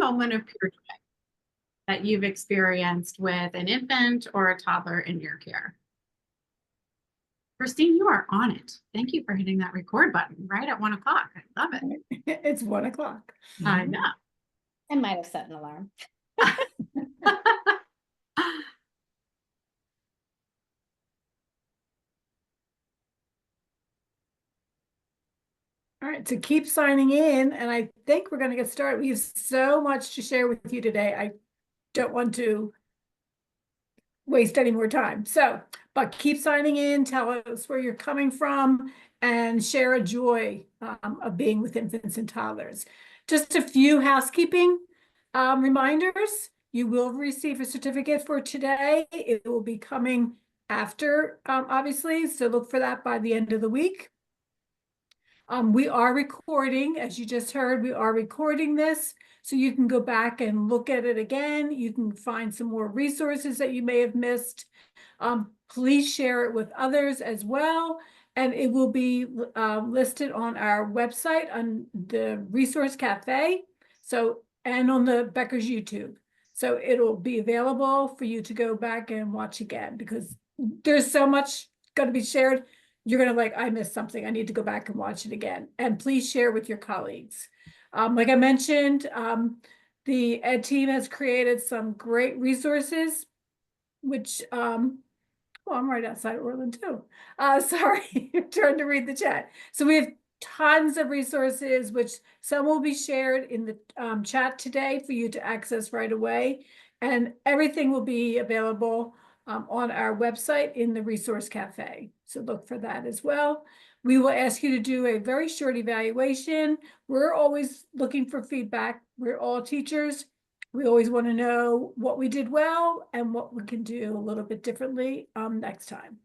moment of pure joy that you've experienced with an infant or a toddler in your care? Christine, you are on it. Thank you for hitting that record button right at 1 o'clock. I love it. It's 1 o'clock. I know. I might have set an alarm. All right, so keep signing in, and I think we're going to get started. We have so much to share with you today. I don't want to waste any more time. But keep signing in, tell us where you're coming from, and share a joy of being with infants and toddlers. Just a few housekeeping reminders. You will receive a certificate for today. It will be coming after, obviously, so look for that by the end of the week. We are recording, as you just heard, we are recording this, so you can go back and look at it again. You can find some more resources that you may have missed. Please share it with others as well, and it will be listed on our website on the Resource Cafe, and on the Becker's YouTube. So it'll be available for you to go back and watch again, because there's so much going to be shared. You're going to like, I missed something. I need to go back and watch it again. And please share with your colleagues. Like I mentioned, the Ed team has created some great resources, which, well, I'm right outside Orland too. Sorry, I'm trying to read the chat. So we have tons of resources, which some will be shared in the chat today for you to access right away. And everything will be available on our website in the Resource Cafe. So look for that as well. We will ask you to do a very short evaluation. We're always looking for feedback. We're all teachers. We always want to know what we did well and what we can do a little bit differently next time.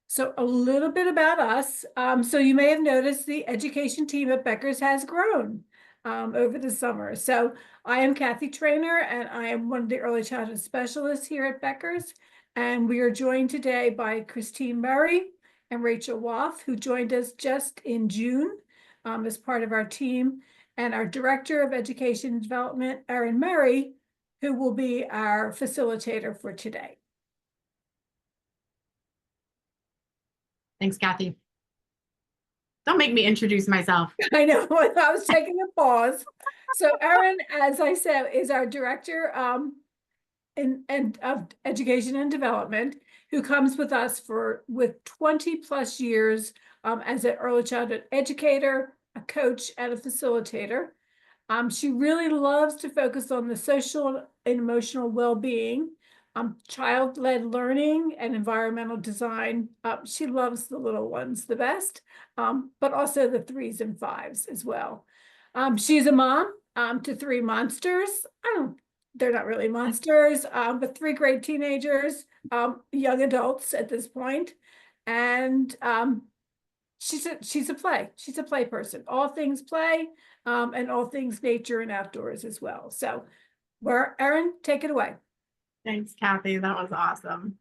So a little bit about us. So you may have noticed the education team at Becker's has grown over the summer. So I am Kathy Trainer, and I am one of the early childhood specialists here at Becker's. And we are joined today by Christine Murray and Rachel Woff, who joined us just in June as part of our team, and our Director of Education and Development, Erin Murray, who will be our facilitator for today. Thanks, Kathy. Don't make me introduce myself. I know, I was taking a pause. So Erin, as I said, is our Director of Education and Development, who comes with us with 20 plus years as an early childhood educator, a coach, and a facilitator. She really loves to focus on the social and emotional well-being, child-led learning, and environmental design. She loves the little ones the best, but also the 3s and 5s as well. She's a mom to 3 monsters. They're not really monsters, but 3 great teenagers, young adults at this point. And she's a play person, all things play, and all things nature and outdoors as well. So Erin, take it away. Thanks, Kathy. That was awesome.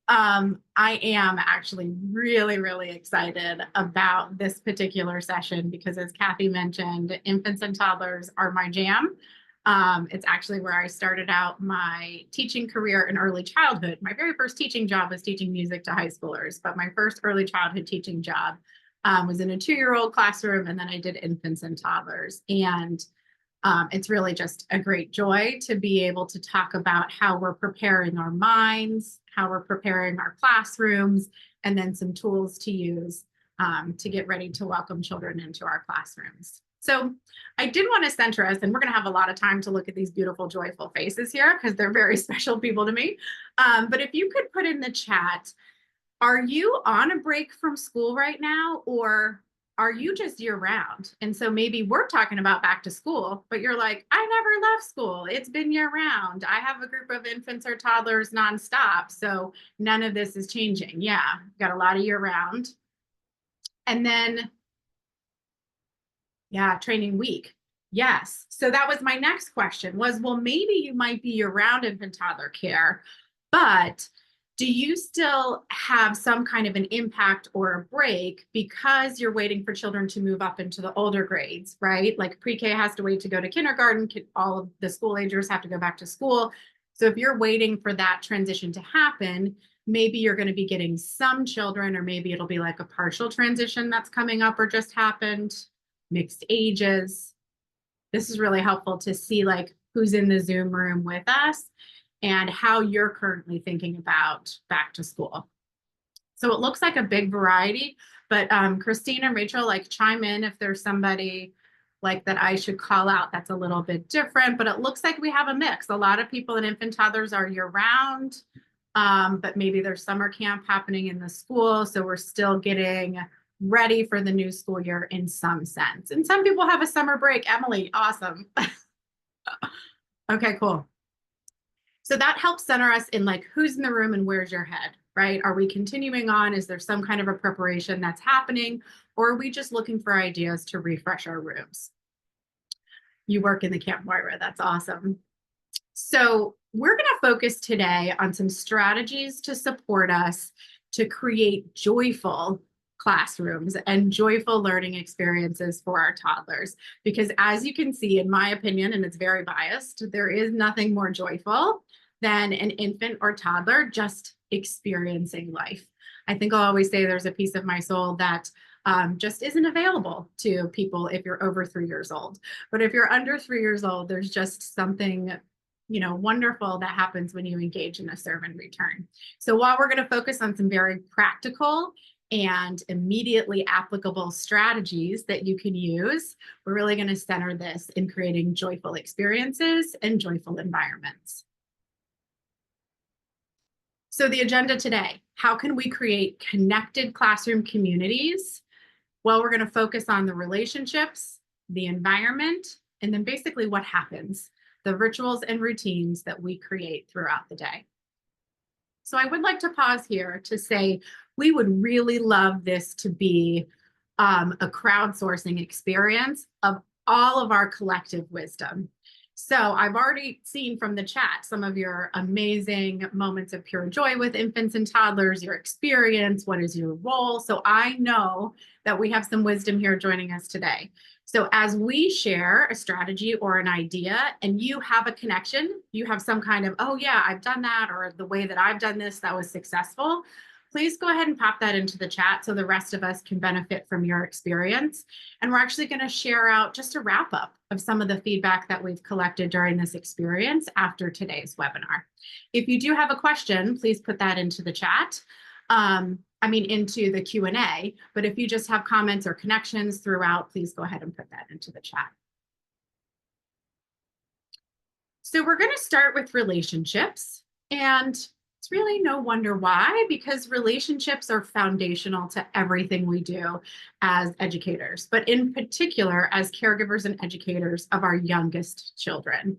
I am actually really, really excited about this particular session because, as Kathy mentioned, infants and toddlers are my jam. It's actually where I started out my teaching career in early childhood. My very first teaching job was teaching music to high schoolers, but my first early childhood teaching job was in a 2-year-old classroom, and then I did infants and toddlers. And it's really just a great joy to be able to talk about how we're preparing our minds, how we're preparing our classrooms, and then some tools to use to get ready to welcome children into our classrooms. So I did want to center us, and we're going to have a lot of time to look at these beautiful, joyful faces here because they're very special people to me. But if you could put in the chat, are you on a break from school right now, or are you just year round? And so maybe we're talking about back to school, but you're like, I never left school. It's been year round. I have a group of infants or toddlers nonstop. So none of this is changing. Yeah, got a lot of year round. And then, yeah, training week. Yes. So that was my next question was, well, maybe you might be year round infant toddler care, but do you still have some kind of an impact or a break because you're waiting for children to move up into the older grades, right? Like pre-K has to wait to go to kindergarten, all of the school agers have to go back to school. So if you're waiting for that transition to happen, maybe you're going to be getting some children, or maybe it'll be like a partial transition that's coming up or just happened, mixed ages. This is really helpful to see like who's in the Zoom room with us and how you're currently thinking about back to school. So it looks like a big variety, but Christine and Rachel, like chime in if there's somebody like that I should call out that's a little bit different, but it looks like we have a mix. A lot of people in infant toddlers are year round, but maybe there's summer camp happening in the school. So we're still getting ready for the new school year in some sense. And some people have a summer break. Emily, awesome. Okay, cool. So that helps center us in like, who's in the room and where's your head, right? Are we continuing on? Is there some kind of a preparation that's happening? Or are we just looking for ideas to refresh our rooms? You work in the Camp Moira, that's awesome. So we're going to focus today on some strategies to support us to create joyful classrooms and joyful learning experiences for our toddlers. Because as you can see, in my opinion, and it's very biased, there is nothing more joyful than an infant or toddler just experiencing life. I think I'll always say there's a piece of my soul that just isn't available to people if you're over 3 years old. But if you're under 3 years old, there's just something wonderful that happens when you engage in a serve and return. So while we're going to focus on some very practical and immediately applicable strategies that you can use, we're really going to center this in creating joyful experiences and joyful environments. So the agenda today, how can we create connected classroom communities? Well, we're going to focus on the relationships, the environment, and then basically what happens, the rituals and routines that we create throughout the day. So I would like to pause here to say, we would really love this to be a crowdsourcing experience of all of our collective wisdom. So I've already seen from the chat some of your amazing moments of pure joy with infants and toddlers, your experience, what is your role? So I know that we have some wisdom here joining us today. So as we share a strategy or an idea and you have a connection, you have some kind of, oh yeah, I've done that, or the way that I've done this, that was successful, please go ahead and pop that into the chat so the rest of us can benefit from your experience. And we're actually going to share out just a wrap up of some of the feedback that we've collected during this experience after today's webinar. If you do have a question, please put that into the chat. Into the Q&A, but if you just have comments or connections throughout, please go ahead and put that into the chat. So we're going to start with relationships, and it's really no wonder why, because relationships are foundational to everything we do as educators, but in particular as caregivers and educators of our youngest children.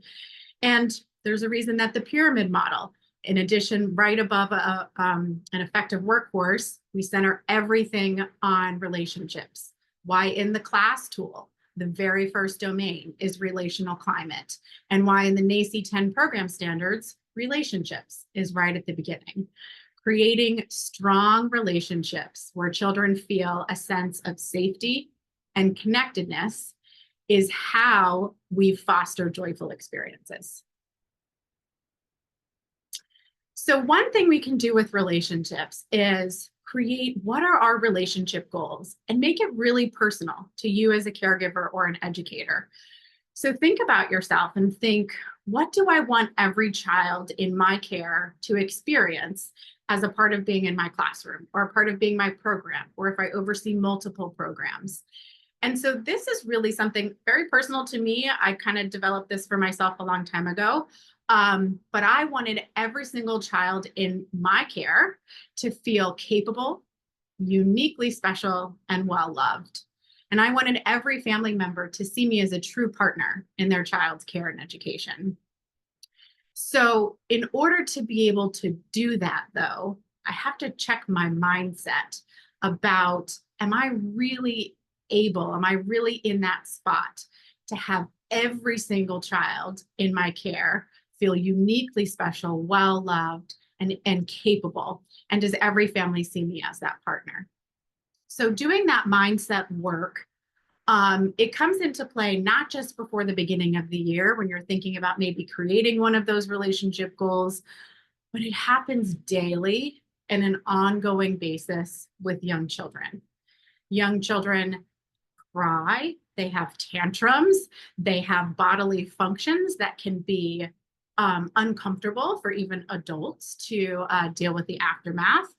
And there's a reason that the pyramid model, in addition, right above an effective workforce, we center everything on relationships. Why in the class tool, the very first domain is relational climate. And why in the NACCE 10 program standards, relationships is right at the beginning. Creating strong relationships where children feel a sense of safety and connectedness is how we foster joyful experiences. So one thing we can do with relationships is create what are our relationship goals and make it really personal to you as a caregiver or an educator. So think about yourself and think, what do I want every child in my care to experience as a part of being in my classroom or a part of being my program, or if I oversee multiple programs? And so this is really something very personal to me. I kind of developed this for myself a long time ago. But I wanted every single child in my care to feel capable, uniquely special, and well-loved. And I wanted every family member to see me as a true partner in their child's care and education. So in order to be able to do that, though, I have to check my mindset about, am I really in that spot to have every single child in my care feel uniquely special, well-loved, and capable? And does every family see me as that partner? So doing that mindset work, it comes into play not just before the beginning of the year when you're thinking about maybe creating one of those relationship goals, but it happens daily and an ongoing basis with young children. Young children cry, they have tantrums, they have bodily functions that can be uncomfortable for even adults to deal with the aftermath.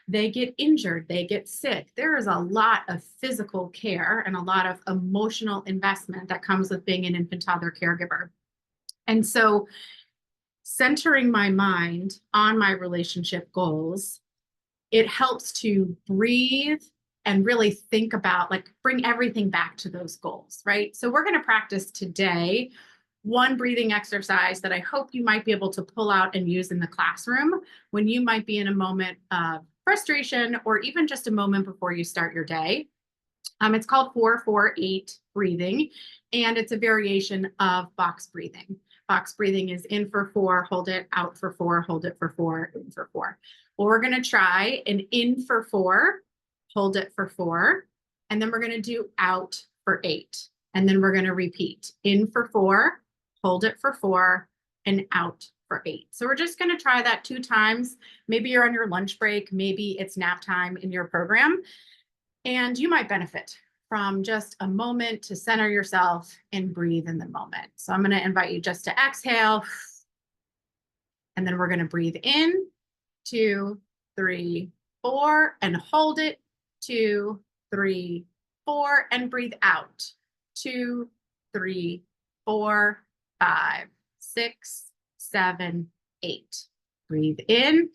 They get injured, they get sick. There is a lot of physical care and a lot of emotional investment that comes with being an infant toddler caregiver. And so centering my mind on my relationship goals, it helps to breathe and really think about, like, bring everything back to those goals, right? So we're going to practice today one breathing exercise that I hope you might be able to pull out and use in the classroom when you might be in a moment of frustration or even just a moment before you start your day. It's called 4-4-8 breathing, and it's a variation of box breathing. Box breathing is in for 4, hold it, out for 4, hold it for 4, in for 4. Well, we're going to try an in for 4, hold it for 4, and then we're going to do out for 8. And then we're going to repeat in for 4, hold it for 4, and out for 8. So we're just going to try that 2 times. Maybe you're on your lunch break, maybe it's nap time in your program, and you might benefit from just a moment to center yourself and breathe in the moment. So I'm going to invite you just to exhale, and then we're going to breathe in, 2, 3, 4, and hold it, 2, 3, 4, and breathe out, 2, 3, 4, 5, 6, 7, 8. Breathe in,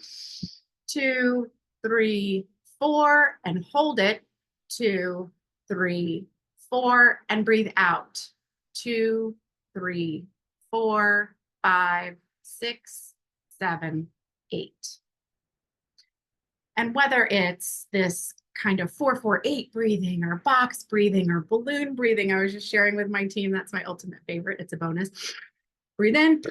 2, 3, 4, and hold it, 2, 3, 4, and breathe out, 2, 3, 4, 5, 6, 7, 8. And whether it's this kind of 4-4-8 breathing or box breathing or balloon breathing, I was just sharing with my team, that's my ultimate favorite. It's a bonus. Breathe in,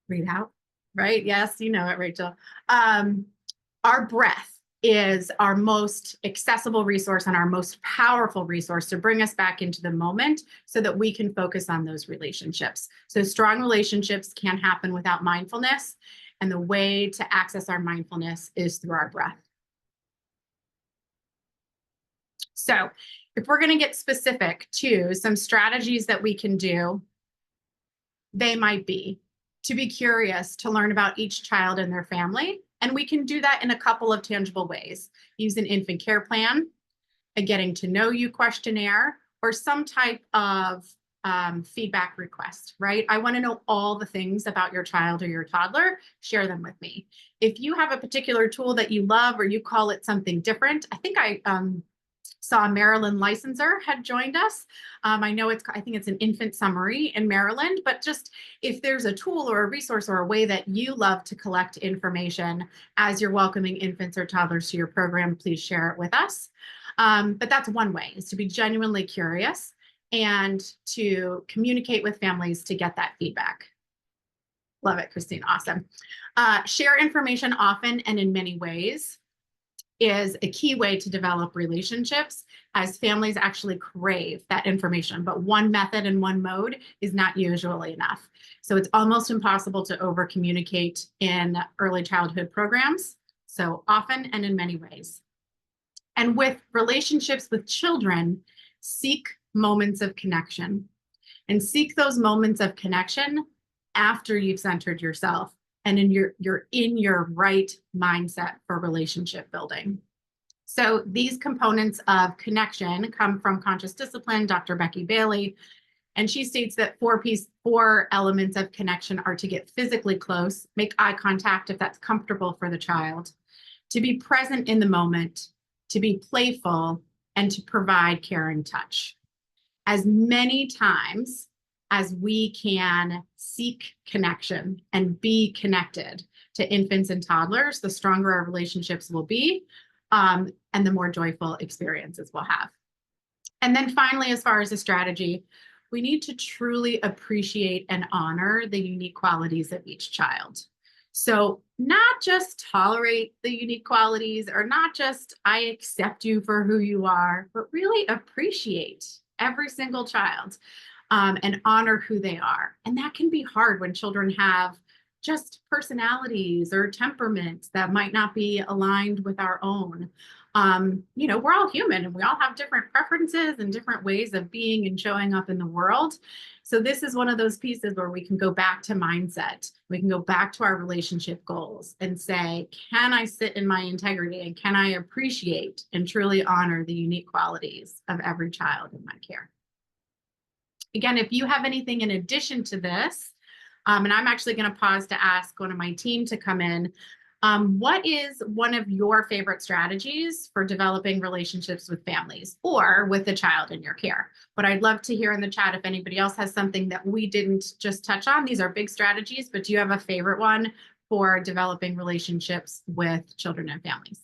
breathe out, right? Yes, you know it, Rachel. Our breath is our most accessible resource and our most powerful resource to bring us back into the moment so that we can focus on those relationships. So strong relationships can't happen without mindfulness. And the way to access our mindfulness is through our breath. So if we're going to get specific to some strategies that we can do, they might be to be curious, to learn about each child and their family. And we can do that in a couple of tangible ways. Use an infant care plan, a getting to know you questionnaire, or some type of feedback request, right? I want to know all the things about your child or your toddler. Share them with me. If you have a particular tool that you love or you call it something different, I think I saw Maryland Licenser had joined us. I think it's an infant summary in Maryland, but just if there's a tool or a resource or a way that you love to collect information as you're welcoming infants or toddlers to your program, please share it with us. But that's one way, is to be genuinely curious and to communicate with families to get that feedback. Love it, Christine. Awesome. Share information often and in many ways is a key way to develop relationships, as families actually crave that information. But one method and one mode is not usually enough. So it's almost impossible to over communicate in early childhood programs. So often and in many ways. And with relationships with children, seek moments of connection, and seek those moments of connection after you've centered yourself and you're in your right mindset for relationship building. So these components of connection come from Conscious Discipline, Dr. Becky Bailey, and she states that 4 elements of connection are to get physically close, make eye contact if that's comfortable for the child, to be present in the moment, to be playful, and to provide caring touch. As many times as we can seek connection and be connected to infants and toddlers, the stronger our relationships will be, and the more joyful experiences we'll have. And then finally, as far as a strategy, we need to truly appreciate and honor the unique qualities of each child. So not just tolerate the unique qualities or not just I accept you for who you are, but really appreciate every single child and honor who they are. And that can be hard when children have just personalities or temperaments that might not be aligned with our own. We're all human and we all have different preferences and different ways of being and showing up in the world. So this is one of those pieces where we can go back to mindset. We can go back to our relationship goals and say, can I sit in my integrity and can I appreciate and truly honor the unique qualities of every child in my care? Again, if you have anything in addition to this, and I'm actually going to pause to ask one of my team to come in, what is one of your favorite strategies for developing relationships with families or with the child in your care? But I'd love to hear in the chat if anybody else has something that we didn't just touch on. These are big strategies, but do you have a favorite one for developing relationships with children and families?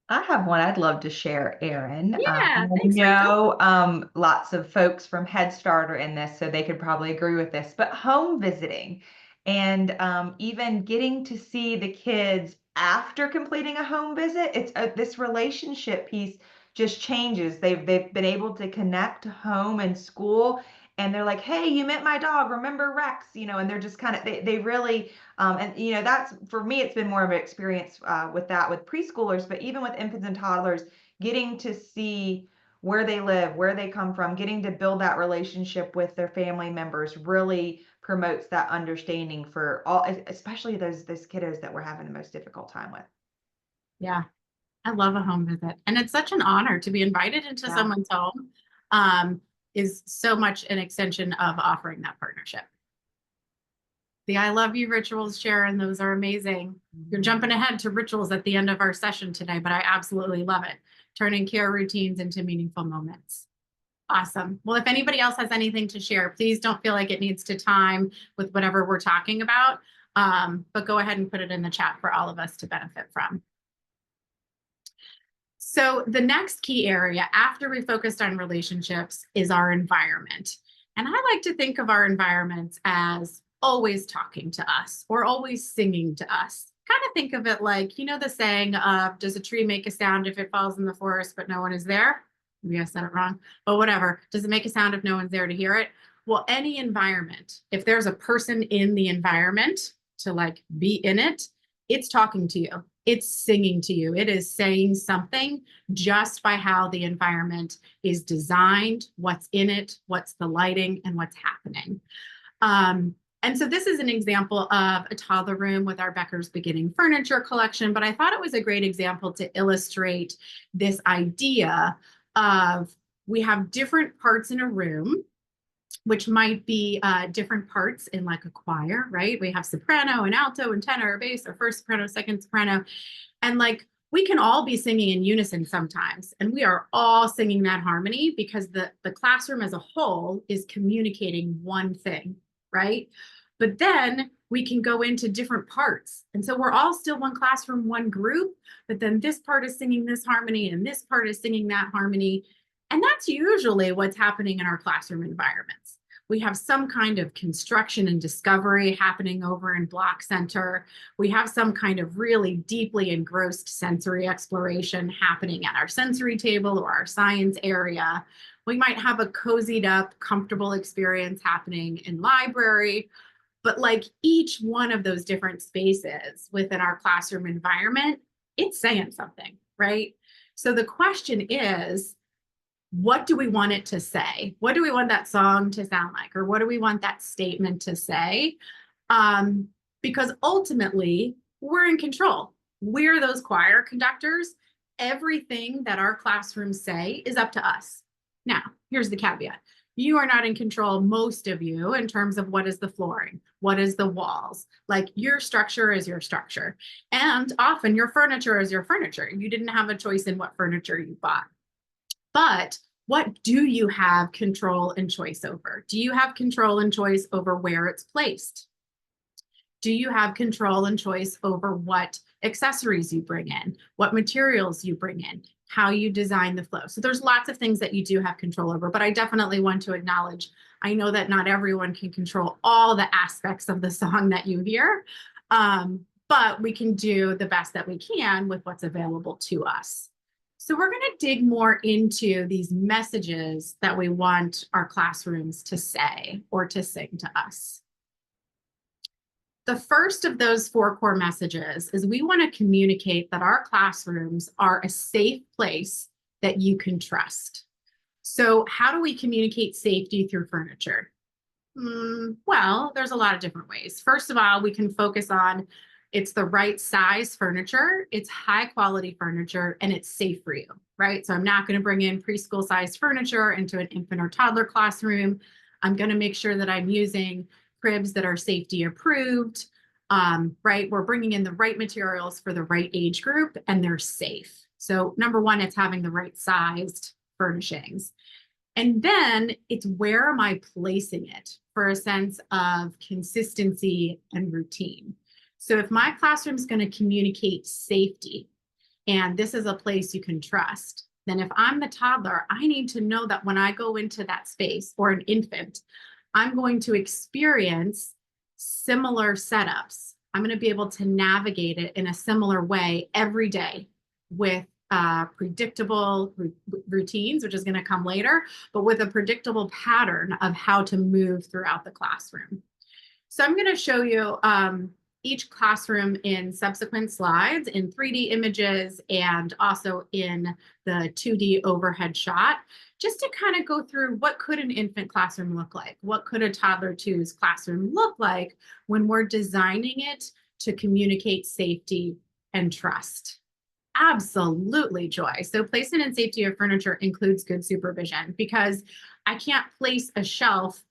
I have one I'd love to share, Erin. Yeah, I thanks, Rachel. know lots of folks from Head Start are in this, so they could probably agree with this, but home visiting and even getting to see the kids after completing a home visit, it's this relationship piece just changes. They've been able to connect home and school, and they're like, hey, you met my dog, remember Rex, and they're just kind of, they really, and that's, for me, it's been more of an experience with preschoolers, but even with infants and toddlers, getting to see where they live, where they come from, getting to build that relationship with their family members really promotes that understanding for all, especially those kiddos that we're having the most difficult time with. Yeah, I love a home visit. And it's such an honor to be invited into someone's home, is so much an extension of offering that partnership. The I love you rituals, Sharon, those are amazing. You're jumping ahead to rituals at the end of our session today, but I absolutely love it. Turning care routines into meaningful moments. Awesome. Well, if anybody else has anything to share, please don't feel like it needs to time with whatever we're talking about, but go ahead and put it in the chat for all of us to benefit from. So the next key area after we focused on relationships is our environment. And I like to think of our environments as always talking to us or always singing to us. Kind of think of it like, the saying of, does a tree make a sound if it falls in the forest, but no one is there? Maybe I said it wrong, but whatever. Does it make a sound if no one's there to hear it? Well, any environment, if there's a person in the environment to be in it, it's talking to you. It's singing to you. It is saying something just by how the environment is designed, what's in it, what's the lighting, and what's happening. And so this is an example of a toddler room with our Becker's Beginning Furniture collection, but I thought it was a great example to illustrate this idea of we have different parts in a room, which might be different parts in a choir, right? We have soprano and alto and tenor or bass or first soprano, second soprano. And we can all be singing in unison sometimes. And we are all singing that harmony because the classroom as a whole is communicating one thing, right? But then we can go into different parts. And so we're all still one classroom, one group, but then this part is singing this harmony and this part is singing that harmony. And that's usually what's happening in our classroom environments. We have some kind of construction and discovery happening over in Block Center. We have some kind of really deeply engrossed sensory exploration happening at our sensory table or our science area. We might have a cozied up, comfortable experience happening in library. But each one of those different spaces within our classroom environment, it's saying something, right? So the question is, what do we want it to say? What do we want that song to sound like? Or what do we want that statement to say? Because ultimately, we're in control. We're those choir conductors. Everything that our classrooms say is up to us. Now, here's the caveat. You are not in control, most of you, in terms of what is the flooring, what is the walls. Your structure is your structure. And often your furniture is your furniture. You didn't have a choice in what furniture you bought. But what do you have control and choice over? Do you have control and choice over where it's placed? Do you have control and choice over what accessories you bring in, what materials you bring in, how you design the flow? So there's lots of things that you do have control over, but I definitely want to acknowledge, I know that not everyone can control all the aspects of the song that you hear, but we can do the best that we can with what's available to us. So we're going to dig more into these messages that we want our classrooms to say or to sing to us. The first of those 4 core messages is we want to communicate that our classrooms are a safe place that you can trust. So how do we communicate safety through furniture? Well, there's a lot of different ways. First of all, we can focus on it's the right size furniture, it's high quality furniture, and it's safe for you, right? So I'm not going to bring in preschool sized furniture into an infant or toddler classroom. I'm going to make sure that I'm using cribs that are safety approved, right? We're bringing in the right materials for the right age group, and they're safe. So number one, it's having the right sized furnishings. And then it's where am I placing it for a sense of consistency and routine. So if my classroom is going to communicate safety, and this is a place you can trust, then if I'm the toddler, I need to know that when I go into that space, or an infant, I'm going to experience similar setups. I'm going to be able to navigate it in a similar way every day with predictable routines, which is going to come later, but with a predictable pattern of how to move throughout the classroom. So I'm going to show you each classroom in subsequent slides in 3D images and also in the 2D overhead shot, just to kind of go through what could an infant classroom look like? What could a toddler 2's classroom look like when we're designing it to communicate safety and trust? Absolutely, Joy. So placement and safety of furniture includes good supervision, because I can't place a shelf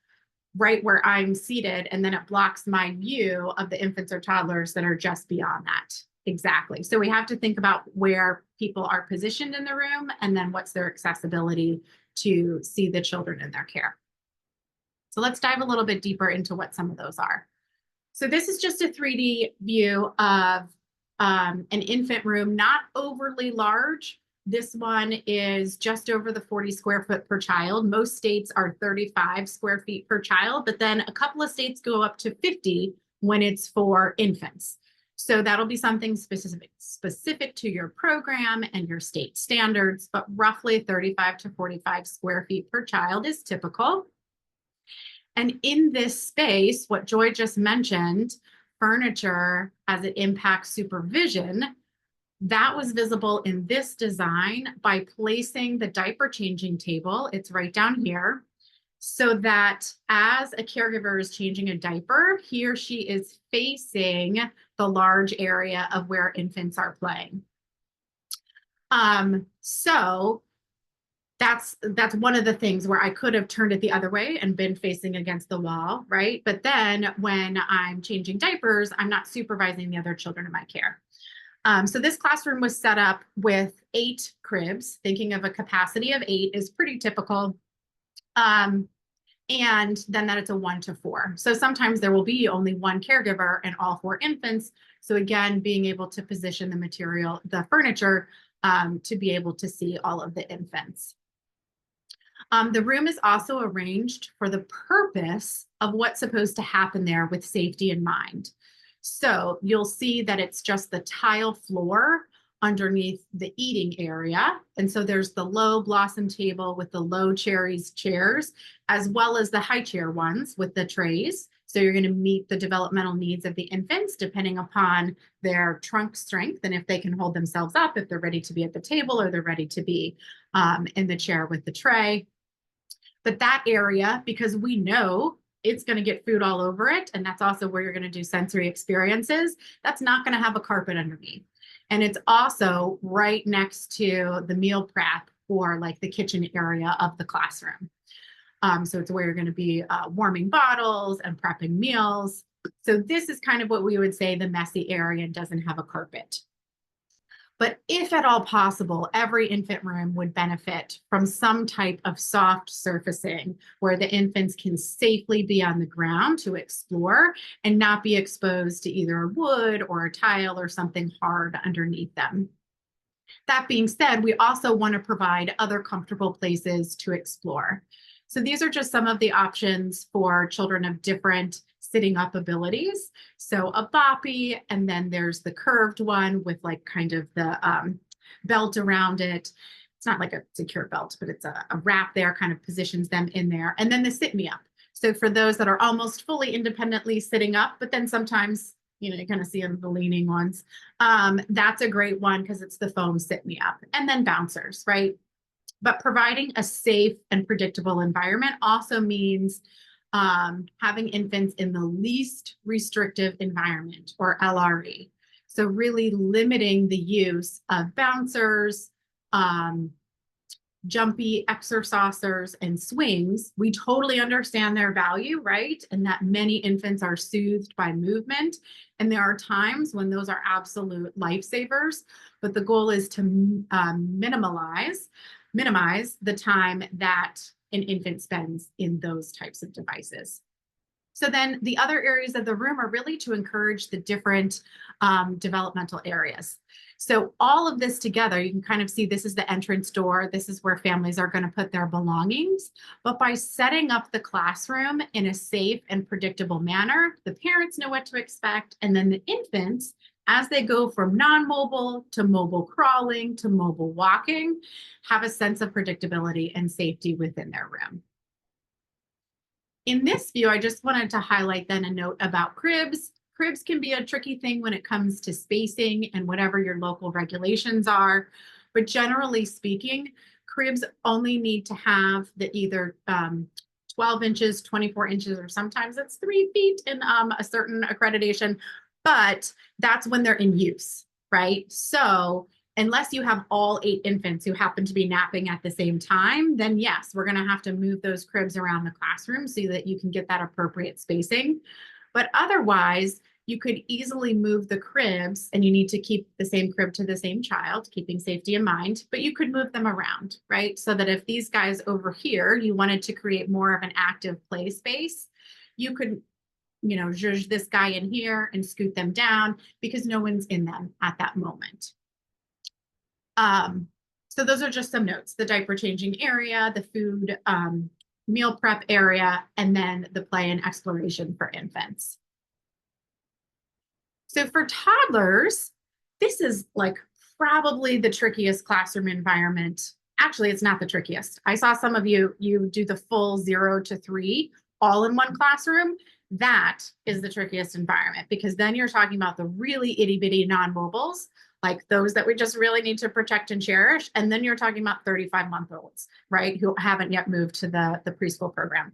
right where I'm seated and then it blocks my view of the infants or toddlers that are just beyond that. Exactly. So we have to think about where people are positioned in the room and then what's their accessibility to see the children in their care. So let's dive a little bit deeper into what some of those are. So this is just a 3D view of an infant room, not overly large. This one is just over the 40 square foot per child. Most states are 35 square feet per child, but then a couple of states go up to 50 when it's for infants. So that'll be something specific to your program and your state standards, but roughly 35 to 45 square feet per child is typical. And in this space, what Joy just mentioned, furniture as it impacts supervision, that was visible in this design by placing the diaper changing table, it's right down here, so that as a caregiver is changing a diaper, he or she is facing the large area of where infants are playing. So that's one of the things where I could have turned it the other way and been facing against the wall, right? But then when I'm changing diapers, I'm not supervising the other children in my care. So this classroom was set up with 8 cribs. Thinking of a capacity of 8 is pretty typical. And then that it's a 1 to 4. So sometimes there will be only one caregiver and all 4 infants. So again, being able to position the material, the furniture, to be able to see all of the infants. The room is also arranged for the purpose of what's supposed to happen there with safety in mind. So you'll see that it's just the tile floor underneath the eating area. And so there's the low blossom table with the low cherries chairs, as well as the high chair ones with the trays. So you're going to meet the developmental needs of the infants depending upon their trunk strength and if they can hold themselves up, if they're ready to be at the table or they're ready to be in the chair with the tray. But that area, because we know it's going to get food all over it, and that's also where you're going to do sensory experiences, that's not going to have a carpet underneath. And it's also right next to the meal prep or like the kitchen area of the classroom. So it's where you're going to be warming bottles and prepping meals. So this is kind of what we would say the messy area and doesn't have a carpet. But if at all possible, every infant room would benefit from some type of soft surfacing where the infants can safely be on the ground to explore and not be exposed to either a wood or a tile or something hard underneath them. That being said, we also want to provide other comfortable places to explore. So these are just some of the options for children of different sitting up abilities. So a boppy, and then there's the curved one with like kind of the belt around it. It's not like a secure belt, but it's a wrap there, kind of positions them in there. And then the sit me up. So for those that are almost fully independently sitting up, but then sometimes, you know, you kind of see them, the leaning ones. That's a great one because it's the foam sit me up. And then bouncers, right? But providing a safe and predictable environment also means having infants in the least restrictive environment, or LRE. So really limiting the use of bouncers, jumpy exercisers, and swings. We totally understand their value, right? And that many infants are soothed by movement. And there are times when those are absolute lifesavers, but the goal is to minimize the time that an infant spends in those types of devices. So then the other areas of the room are really to encourage the different developmental areas. So all of this together, you can kind of see this is the entrance door. This is where families are going to put their belongings. But by setting up the classroom in a safe and predictable manner, the parents know what to expect. And then the infants, as they go from non-mobile to mobile crawling to mobile walking, have a sense of predictability and safety within their room. In this view, I just wanted to highlight then a note about cribs. Cribs can be a tricky thing when it comes to spacing and whatever your local regulations are. But generally speaking, cribs only need to have the either 12 inches, 24 inches, or sometimes it's 3 feet in a certain accreditation, but that's when they're in use, right? So unless you have all 8 infants who happen to be napping at the same time, then yes, we're going to have to move those cribs around the classroom so that you can get that appropriate spacing. But otherwise, you could easily move the cribs, and you need to keep the same crib to the same child, keeping safety in mind, but you could move them around, right? So that if these guys over here, you wanted to create more of an active play space, you could, you know, zhuzh this guy in here and scoot them down because no one's in them at that moment. So those are just some notes: the diaper changing area, the food, meal prep area, and then the play and exploration for infants. So for toddlers, this is like probably the trickiest classroom environment. Actually, it's not the trickiest. I saw some of you do the full 0 to 3 all in one classroom. That is the trickiest environment, because then you're talking about the really itty bitty non-mobiles, like those that we just really need to protect and cherish. And then you're talking about 35-month-olds, right, who haven't yet moved to the preschool program.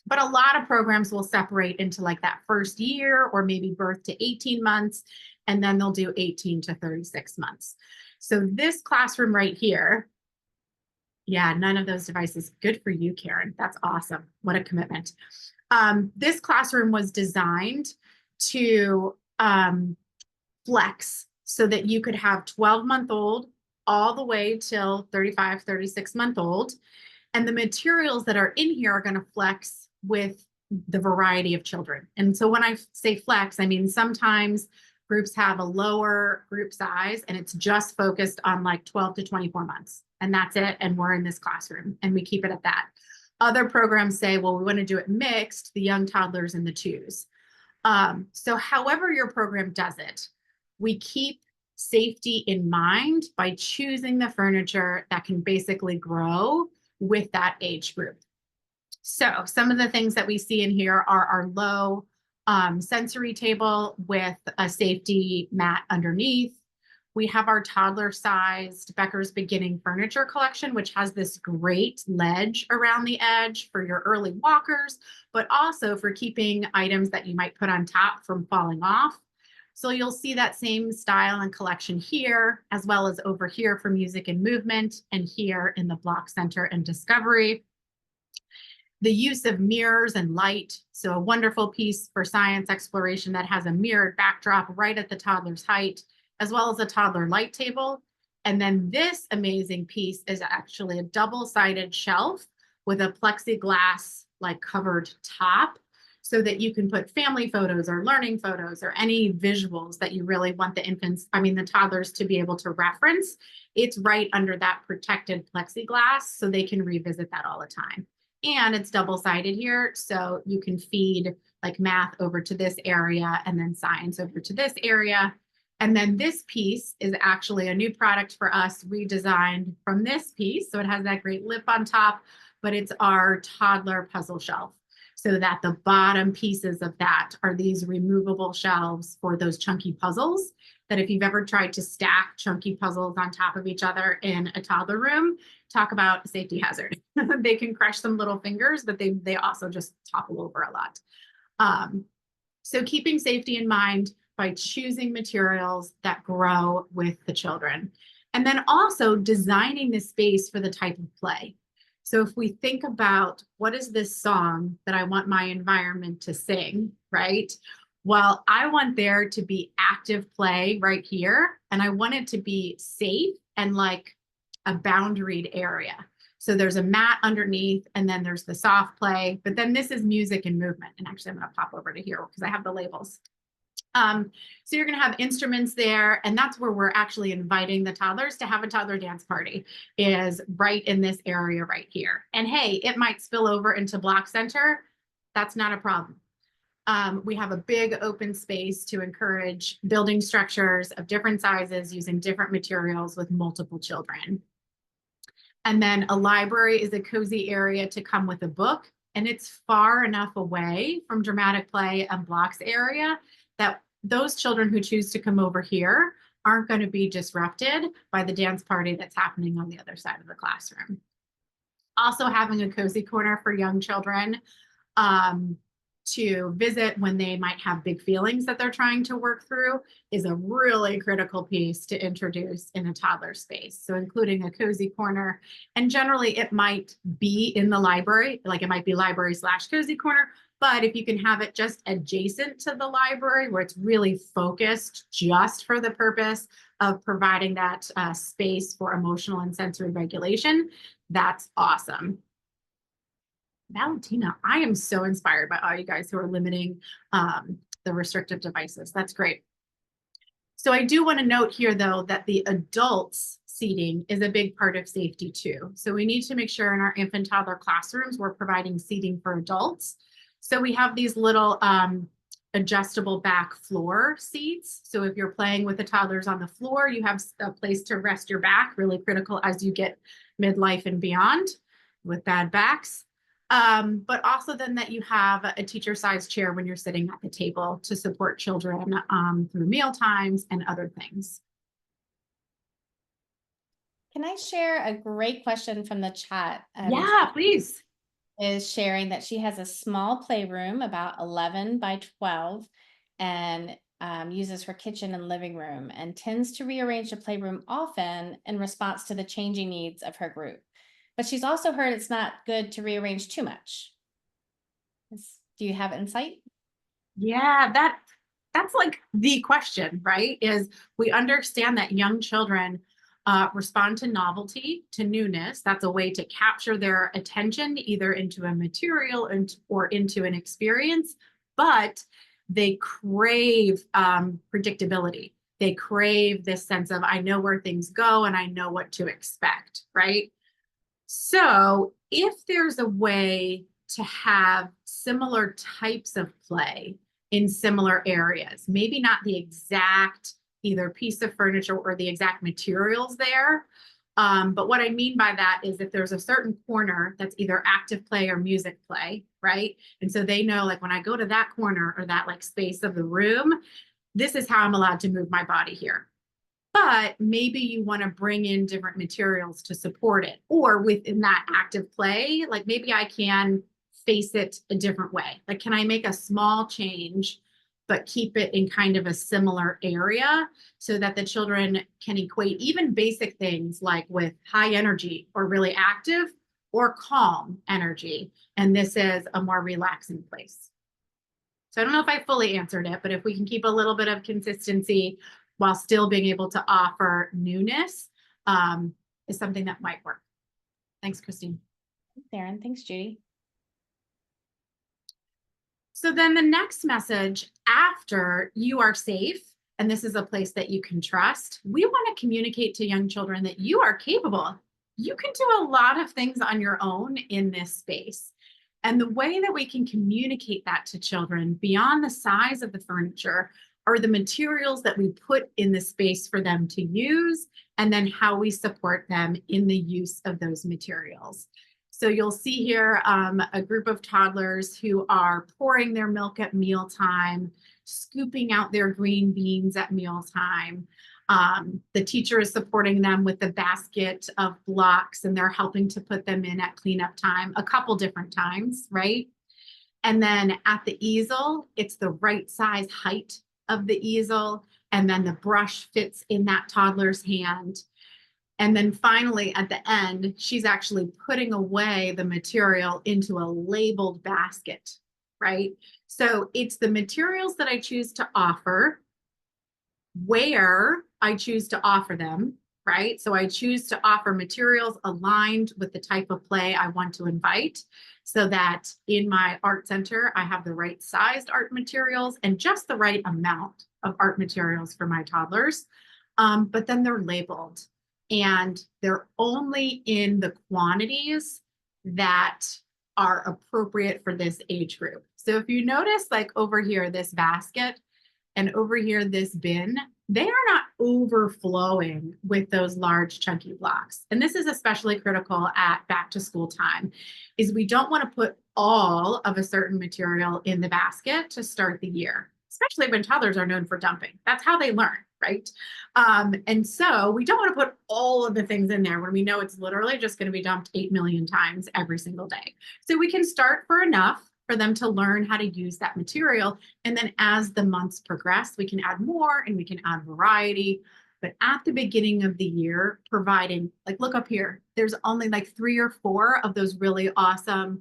But a lot of programs will separate into like that first year, or maybe birth to 18 months, and then they'll do 18 to 36 months. So this classroom right here, yeah, none of those devices. Good for you, Karen. That's awesome. What a commitment. This classroom was designed to flex so that you could have 12-month-old all the way till 35, 36-month-old. And the materials that are in here are going to flex with the variety of children. And so when I say flex, I mean sometimes groups have a lower group size and it's just focused on like 12 to 24 months. And that's it. And we're in this classroom and we keep it at that. Other programs say, well, we want to do it mixed, the young toddlers and the twos. So however your program does it, we keep safety in mind by choosing the furniture that can basically grow with that age group. So some of the things that we see in here are our low sensory table with a safety mat underneath. We have our toddler-sized Becker's beginning furniture collection, which has this great ledge around the edge for your early walkers, but also for keeping items that you might put on top from falling off. So you'll see that same style and collection here, as well as over here for music and movement, and here in the block center and discovery. The use of mirrors and light. So a wonderful piece for science exploration that has a mirrored backdrop right at the toddler's height, as well as a toddler light table. And then this amazing piece is actually a double-sided shelf with a plexiglass like covered top, so that you can put family photos or learning photos or any visuals that you really want the toddlers to be able to reference. It's right under that protected plexiglass, so they can revisit that all the time. And it's double-sided here, so you can feed like math over to this area and then science over to this area. And then this piece is actually a new product for us, redesigned from this piece. So it has that great lip on top, but it's our toddler puzzle shelf. So that the bottom pieces of that are these removable shelves for those chunky puzzles that if you've ever tried to stack chunky puzzles on top of each other in a toddler room, talk about a safety hazard. They can crush some little fingers, but they also just topple over a lot. So keeping safety in mind by choosing materials that grow with the children. And then also designing the space for the type of play. So if we think about what is this song that I want my environment to sing, right? Well, I want there to be active play right here, and I want it to be safe and like a boundaried area. So there's a mat underneath, and then there's the soft play, but then this is music and movement. And actually I'm gonna pop over to here because I have the labels. So you're going to have instruments there, and that's where we're actually inviting the toddlers to have a toddler dance party, is right in this area right here. And hey, it might spill over into Block Center. That's not a problem. We have a big open space to encourage building structures of different sizes using different materials with multiple children. And then a library is a cozy area to come with a book, and it's far enough away from dramatic play and blocks area that those children who choose to come over here aren't going to be disrupted by the dance party that's happening on the other side of the classroom. Also having a cozy corner for young children to visit when they might have big feelings that they're trying to work through is a really critical piece to introduce in a toddler space. So including a cozy corner, and generally it might be in the library, like it might be library/cozy corner, but if you can have it just adjacent to the library where it's really focused just for the purpose of providing that space for emotional and sensory regulation, that's awesome. Valentina, I am so inspired by all you guys who are limiting the restrictive devices. That's great. So I do want to note here, though, that the adults seating is a big part of safety too. So we need to make sure in our infant toddler classrooms, we're providing seating for adults. So we have these little adjustable back floor seats. So if you're playing with the toddlers on the floor, you have a place to rest your back, really critical as you get midlife and beyond with bad backs. But also then that you have a teacher-sized chair when you're sitting at the table to support children through meal times and other things. Can I share a great question from the chat? Yeah, please. Is sharing that she has a small playroom about 11 by 12 and uses her kitchen and living room, and tends to rearrange the playroom often in response to the changing needs of her group. But she's also heard it's not good to rearrange too much. Do you have insight? Yeah, that's like the question, right? Is we understand that young children respond to novelty, to newness. That's a way to capture their attention either into a material or into an experience, but they crave predictability. They crave this sense of, I know where things go and I know what to expect, right? So if there's a way to have similar types of play in similar areas, maybe not the exact either piece of furniture or the exact materials there. But what I mean by that is if there's a certain corner that's either active play or music play, right? And so they know, like, when I go to that corner or that like space of the room, this is how I'm allowed to move my body here. But maybe you want to bring in different materials to support it, or within that active play, like maybe I can face it a different way. Like, can I make a small change but keep it in kind of a similar area so that the children can equate even basic things like with high energy or really active or calm energy. And this is a more relaxing place. So I don't know if I fully answered it, but if we can keep a little bit of consistency while still being able to offer newness is something that might work. Thanks, Christine. Thanks, Erin. Thanks, Judy. So then the next message after you are safe, and this is a place that you can trust, we want to communicate to young children that you are capable. You can do a lot of things on your own in this space. And the way that we can communicate that to children beyond the size of the furniture are the materials that we put in the space for them to use, and then how we support them in the use of those materials. So you'll see here a group of toddlers who are pouring their milk at mealtime, scooping out their green beans at mealtime. The teacher is supporting them with the basket of blocks, and they're helping to put them in at cleanup time a couple different times, right? And then at the easel, it's the right size height of the easel, and then the brush fits in that toddler's hand. And then finally, at the end, she's actually putting away the material into a labeled basket, right? So it's the materials that I choose to offer, where I choose to offer them, right? So I choose to offer materials aligned with the type of play I want to invite, so that in my art center, I have the right sized art materials and just the right amount of art materials for my toddlers. But then they're labeled, and they're only in the quantities that are appropriate for this age group. So if you notice, like over here, this basket, and over here, this bin, they are not overflowing with those large chunky blocks. And this is especially critical at back to school time, is we don't want to put all of a certain material in the basket to start the year, especially when toddlers are known for dumping. That's how they learn, right? And so we don't want to put all of the things in there when we know it's literally just going to be dumped 8 million times every single day. So we can start for enough for them to learn how to use that material. And then as the months progress, we can add more and we can add variety. But at the beginning of the year, providing, like, look up here, there's only like 3 or 4 of those really awesome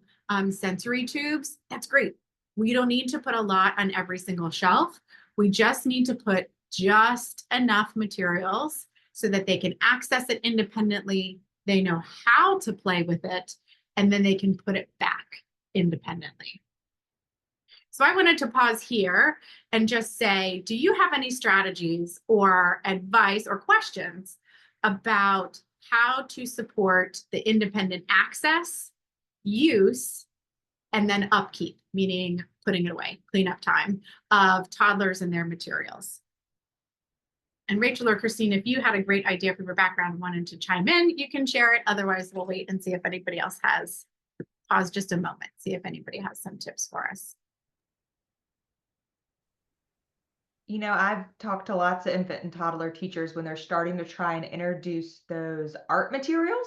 sensory tubes. That's great. We don't need to put a lot on every single shelf. We just need to put just enough materials so that they can access it independently. They know how to play with it, and then they can put it back independently. So I wanted to pause here and just say, do you have any strategies or advice or questions about how to support the independent access, use, and then upkeep, meaning putting it away, cleanup time, of toddlers and their materials? And Rachel or Christine, if you had a great idea from your background and wanted to chime in, you can share it. Otherwise, we'll wait and see if anybody else has. Pause just a moment, see if anybody has some tips for us. You know, I've talked to lots of infant and toddler teachers when they're starting to try and introduce those art materials,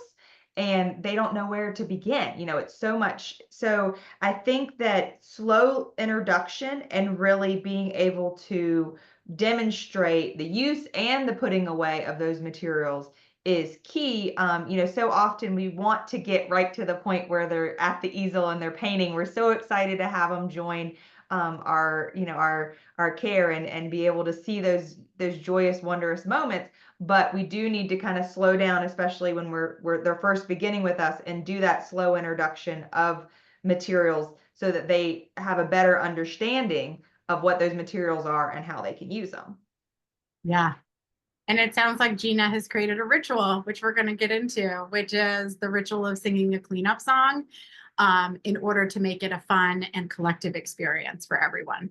and they don't know where to begin. You know, it's so much. So I think that slow introduction and really being able to demonstrate the use and the putting away of those materials is key. You know, so often we want to get right to the point where they're at the easel and they're painting. We're so excited to have them join our, you know, our care and be able to see those joyous, wondrous moments. But we do need to kind of slow down, especially when they're first beginning with us, and do that slow introduction of materials so that they have a better understanding of what those materials are and how they can use them. Yeah. And it sounds like Gina has created a ritual, which we're going to get into, which is the ritual of singing a cleanup song, in order to make it a fun and collective experience for everyone.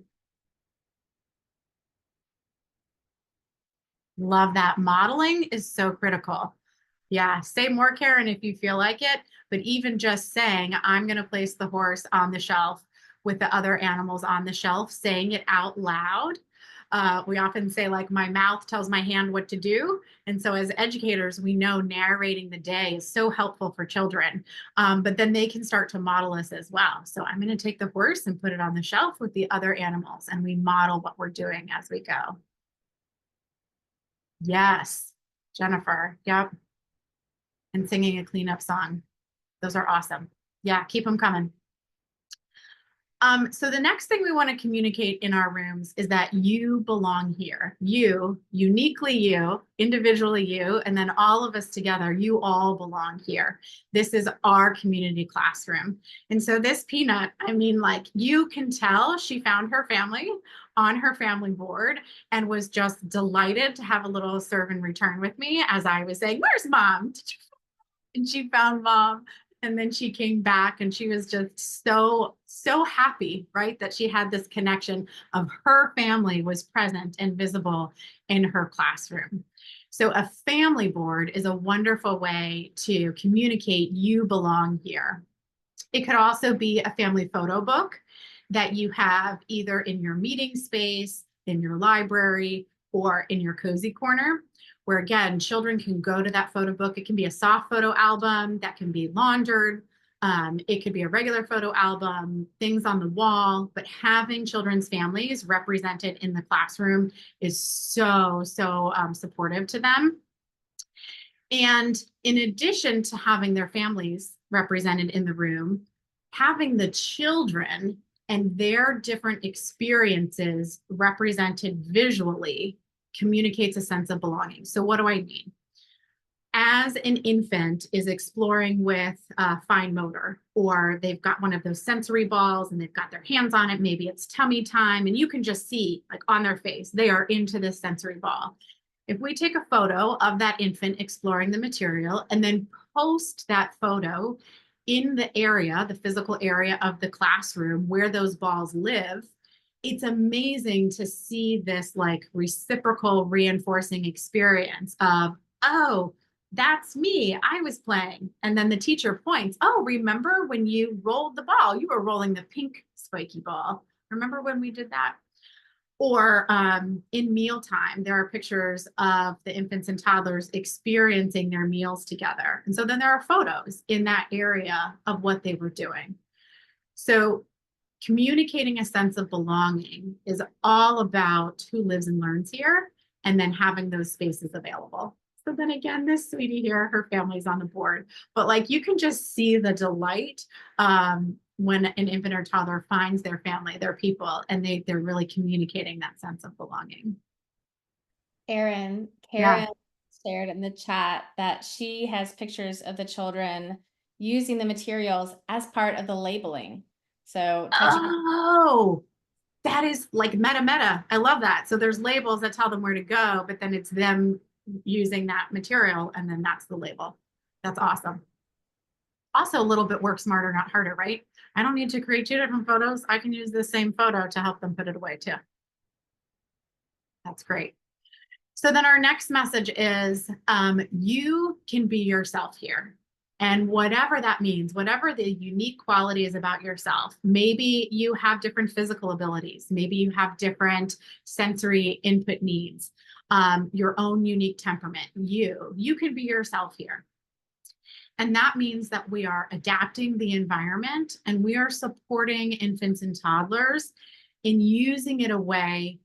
Love that. Modeling is so critical. Yeah, say more, Karen, if you feel like it. But even just saying, I'm going to place the horse on the shelf with the other animals on the shelf, saying it out loud. We often say, like, my mouth tells my hand what to do. And so as educators, we know narrating the day is so helpful for children. But then they can start to model us as well. So I'm going to take the horse and put it on the shelf with the other animals, and we model what we're doing as we go. Yes, Jennifer. Yep. And singing a cleanup song. Those are awesome. Yeah, keep them coming. So the next thing we want to communicate in our rooms is that you belong here. You, uniquely you, individually you, and then all of us together, you all belong here. This is our community classroom. And so this peanut, I mean, like, you can tell she found her family on her family board and was just delighted to have a little serve and return with me as I was saying, where's mom? And she found mom. And then she came back and she was just so happy, right? That she had this connection of her family was present and visible in her classroom. So a family board is a wonderful way to communicate you belong here. It could also be a family photo book that you have either in your meeting space, in your library, or in your cozy corner, where again, children can go to that photo book. It can be a soft photo album that can be laundered. It could be a regular photo album, things on the wall, but having children's families represented in the classroom is so supportive to them. And in addition to having their families represented in the room, having the children and their different experiences represented visually communicates a sense of belonging. So what do I mean? As an infant is exploring with fine motor, or they've got one of those sensory balls and they've got their hands on it, maybe it's tummy time, and you can just see like on their face, they are into this sensory ball. If we take a photo of that infant exploring the material and then post that photo in the area, the physical area of the classroom where those balls live, it's amazing to see this like reciprocal reinforcing experience of, oh, that's me, I was playing. And then the teacher points, oh, remember when you rolled the ball, you were rolling the pink spiky ball. Remember when we did that? Or in mealtime, there are pictures of the infants and toddlers experiencing their meals together. And so then there are photos in that area of what they were doing. So communicating a sense of belonging is all about who lives and learns here, and then having those spaces available. So then again, this sweetie here, her family's on the board, but like you can just see the delight when an infant or toddler finds their family, their people, and they're really communicating that sense of belonging. Karen shared in the chat that she has pictures of the children using the materials as part of the labeling. So oh, that is like meta. I love that. So there's labels that tell them where to go, but then it's them using that material, and then that's the label. That's awesome. Also, a little bit work smarter, not harder, right? I don't need to create 2 different photos. I can use the same photo to help them put it away too. That's great. So then our next message is you can be yourself here. And whatever that means, whatever the unique qualities about yourself, maybe you have different physical abilities, maybe you have different sensory input needs, your own unique temperament, you can be yourself here. And that means that we are adapting the environment and we are supporting infants and toddlers in using it a way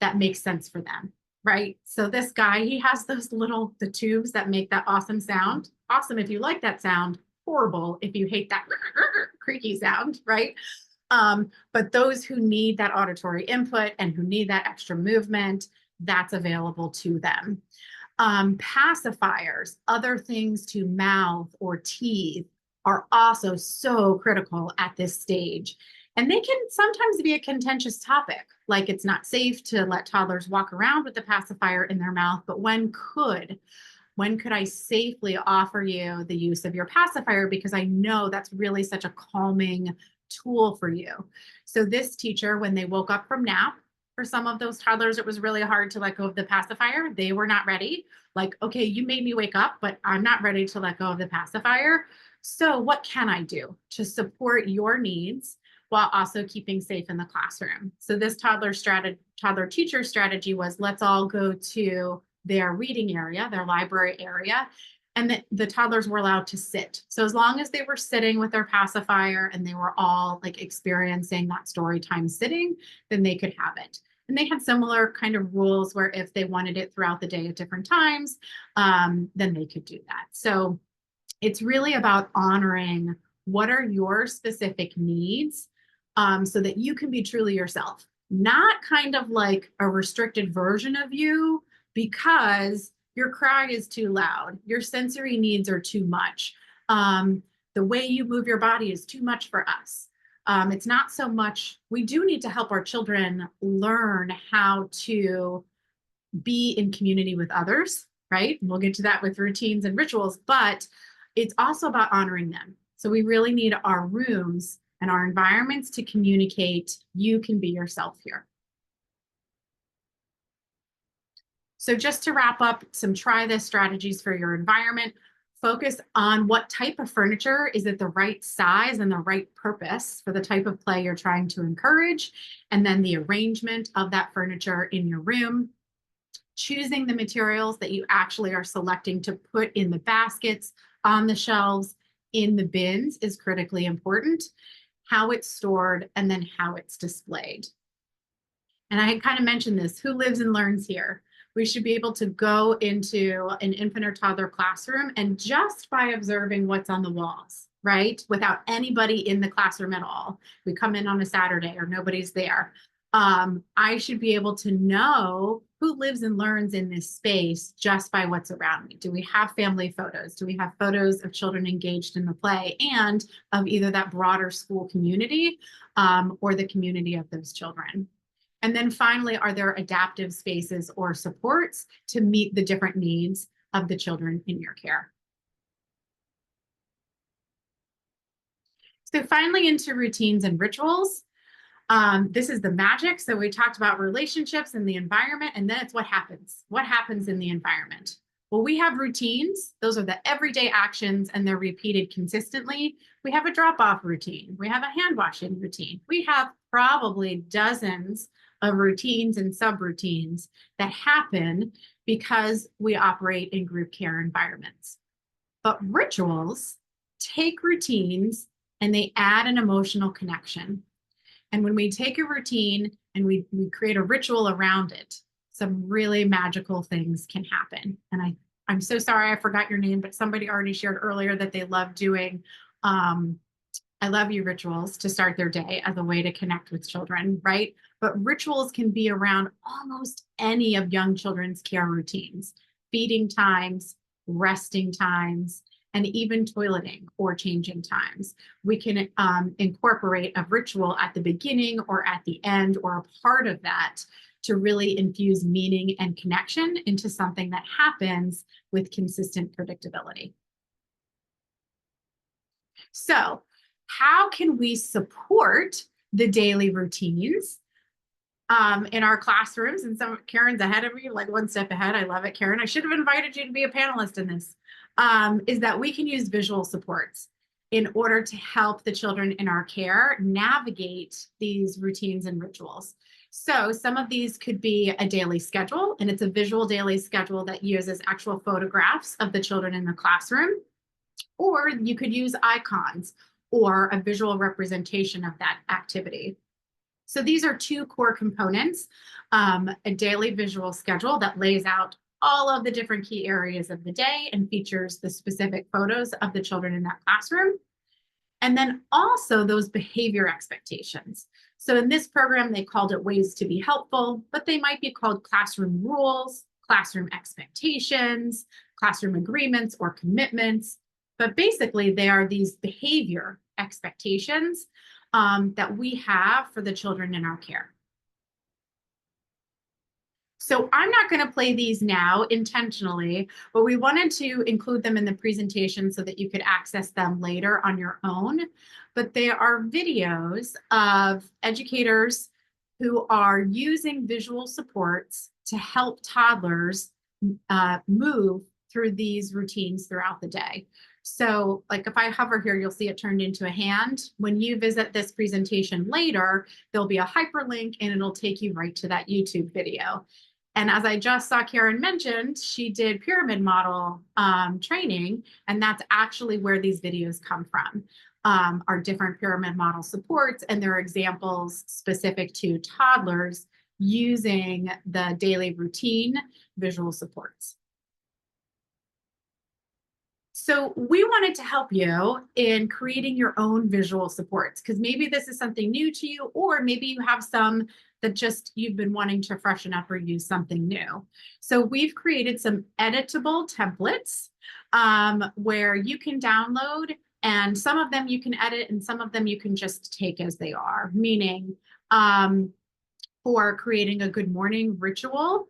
that makes sense for them, right? So this guy, he has those the tubes that make that awesome sound. Awesome if you like that sound, horrible if you hate that creaky sound, right? But those who need that auditory input and who need that extra movement, that's available to them. Pacifiers, other things to mouth or teeth, are also so critical at this stage. And they can sometimes be a contentious topic, like it's not safe to let toddlers walk around with the pacifier in their mouth, but when could I safely offer you the use of your pacifier, because I know that's really such a calming tool for you. So this teacher, when they woke up from nap, for some of those toddlers, it was really hard to let go of the pacifier. They were not ready. Like, okay, you made me wake up, but I'm not ready to let go of the pacifier. So what can I do to support your needs while also keeping safe in the classroom? So this toddler teacher strategy was, let's all go to their reading area, their library area, and the toddlers were allowed to sit. So as long as they were sitting with their pacifier and they were all like experiencing that story time sitting, then they could have it. And they had similar kind of rules where if they wanted it throughout the day at different times, then they could do that. So it's really about honoring what are your specific needs, so that you can be truly yourself, not kind of like a restricted version of you because your cry is too loud, your sensory needs are too much, the way you move your body is too much for us. It's not so much, we do need to help our children learn how to be in community with others, right? And we'll get to that with routines and rituals, but it's also about honoring them. So we really need our rooms and our environments to communicate, you can be yourself here. So just to wrap up, some try this strategies for your environment. Focus on what type of furniture is at the right size and the right purpose for the type of play you're trying to encourage, and then the arrangement of that furniture in your room. Choosing the materials that you actually are selecting to put in the baskets, on the shelves, in the bins is critically important. How it's stored, and then how it's displayed. And I had kind of mentioned this, who lives and learns here? We should be able to go into an infant or toddler classroom and just by observing what's on the walls, right? Without anybody in the classroom at all. We come in on a Saturday or nobody's there. I should be able to know who lives and learns in this space just by what's around me. Do we have family photos? Do we have photos of children engaged in the play and of either that broader school community or the community of those children? And then finally, are there adaptive spaces or supports to meet the different needs of the children in your care? So finally, into routines and rituals. This is the magic. So we talked about relationships and the environment, and then it's what happens. What happens in the environment? Well, we have routines. Those are the everyday actions, and they're repeated consistently. We have a drop-off routine. We have a hand washing routine. We have probably dozens of routines and subroutines that happen because we operate in group care environments. But rituals take routines and they add an emotional connection. And when we take a routine and we create a ritual around it, some really magical things can happen. And I'm so sorry I forgot your name, but somebody already shared earlier that they love doing I love you rituals to start their day as a way to connect with children, right? But rituals can be around almost any of young children's care routines, feeding times, resting times, and even toileting or changing times. We can incorporate a ritual at the beginning or at the end or a part of that to really infuse meaning and connection into something that happens with consistent predictability. So, how can we support the daily routines in our classrooms? And Karen's ahead of me, like one step ahead. I love it, Karen. I should have invited you to be a panelist in this. Is that we can use visual supports in order to help the children in our care navigate these routines and rituals. So some of these could be a daily schedule, and it's a visual daily schedule that uses actual photographs of the children in the classroom, or you could use icons or a visual representation of that activity. So these are two core components, a daily visual schedule that lays out all of the different key areas of the day and features the specific photos of the children in that classroom. And then also those behavior expectations. So in this program, they called it ways to be helpful, but they might be called classroom rules, classroom expectations, classroom agreements or commitments. But basically, they are these behavior expectations that we have for the children in our care. So I'm not going to play these now intentionally, but we wanted to include them in the presentation so that you could access them later on your own. But they are videos of educators who are using visual supports to help toddlers move through these routines throughout the day. So like if I hover here, you'll see it turned into a hand. When you visit this presentation later, there'll be a hyperlink and it'll take you right to that YouTube video. And as I just saw Karen mentioned, she did pyramid model training, and that's actually where these videos come from, are different pyramid model supports, and they're examples specific to toddlers using the daily routine visual supports. So we wanted to help you in creating your own visual supports, because maybe this is something new to you, or maybe you have some that just you've been wanting to freshen up or use something new. So we've created some editable templates where you can download, and some of them you can edit and some of them you can just take as they are, meaning for creating a good morning ritual,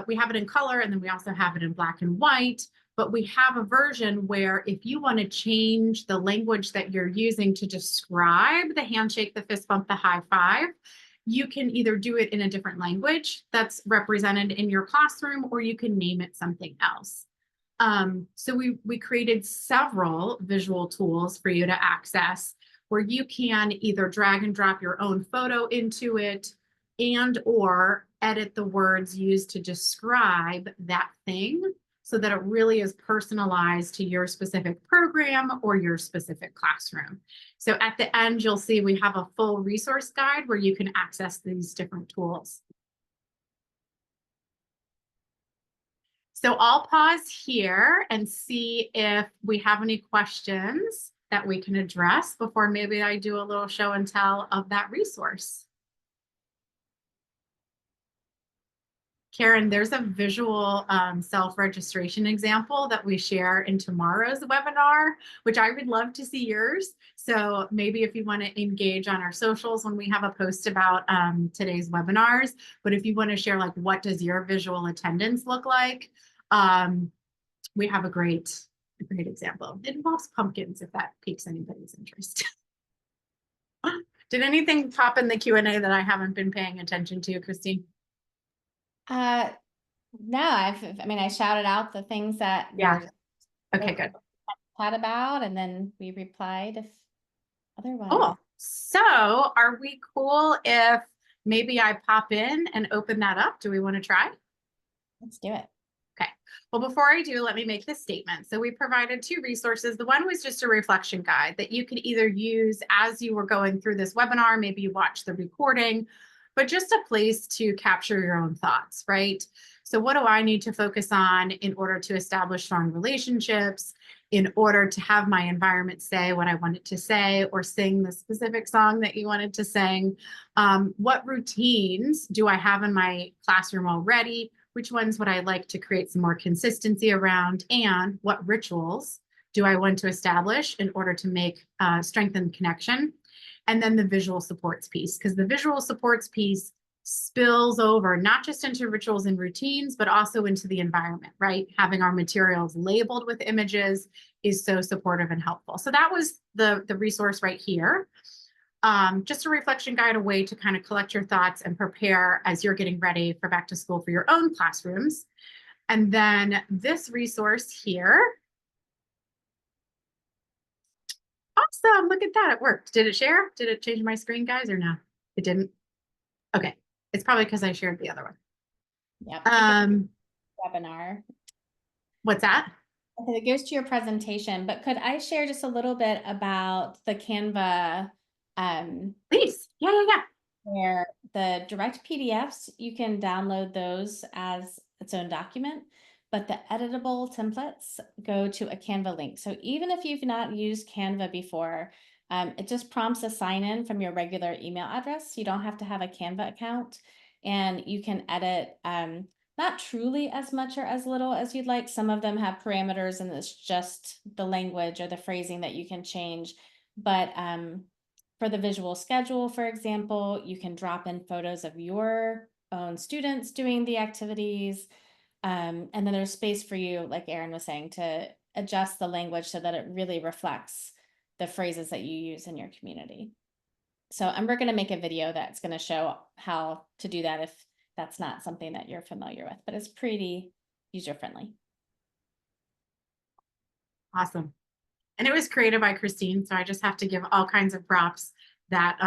we have it in color and then we also have it in black and white. but we have a version where if you want to change the language that you're using to describe the handshake, the fist bump, the high five, you can either do it in a different language that's represented in your classroom, or you can name it something else. So we created several visual tools for you to access, where you can either drag and drop your own photo into it and or edit the words used to describe that thing so that it really is personalized to your specific program or your specific classroom. So at the end, you'll see we have a full resource guide where you can access these different tools. So I'll pause here and see if we have any questions that we can address before maybe I do a little show and tell of that resource. Karen, there's a visual self-registration example that we share in tomorrow's webinar, which I would love to see yours. So maybe if you want to engage on our socials when we have a post about today's webinars, but if you want to share like what does your visual attendance look like, we have a great example. It involves pumpkins, if that piques anybody's interest. Did anything pop in the Q&A that I haven't been paying attention to, Christine? No, I mean, I shouted out the things that Yeah. were Okay, good. chat about, and then we replied if otherwise. Cool. So are we cool if maybe I pop in and open that up? Do we want to try? Let's do it. Okay. Well, before I do, let me make this statement. So we provided two resources. The one was just a reflection guide that you could either use as you were going through this webinar, maybe you watch the recording, but just a place to capture your own thoughts, right? So what do I need to focus on in order to establish strong relationships, in order to have my environment say what I want it to say, or sing the specific song that you wanted to sing? What routines do I have in my classroom already? Which ones would I like to create some more consistency around? And what rituals do I want to establish in order to make strengthen connection? And then the visual supports piece, because the visual supports piece spills over not just into rituals and routines, but also into the environment, right? Having our materials labeled with images is so supportive and helpful. So that was the resource right here. Just a reflection guide, a way to kind of collect your thoughts and prepare as you're getting ready for back to school for your own classrooms. And then this resource here. Awesome, look at that, it worked. Did it share? Did it change my screen, guys, or no? It didn't? Okay, it's probably because I shared the other one. Yep. Webinar. What's that? It goes to your presentation, but could I share just a little bit about the Canva? Please, yeah. Where the direct PDFs, you can download those as its own document, but the editable templates go to a Canva link. So even if you've not used Canva before, it just prompts a sign in from your regular email address. You don't have to have a Canva account, and you can edit not truly as much or as little as you'd like. Some of them have parameters and it's just the language or the phrasing that you can change. But for the visual schedule, for example, you can drop in photos of your own students doing the activities. And then there's space for you, like Erin was saying, to adjust the language so that it really reflects the phrases that you use in your community. So we're going to make a video that's going to show how to do that if that's not something that you're familiar with, but it's pretty user-friendly. Awesome. And it was created by Christine, so I just have to give all kinds of props that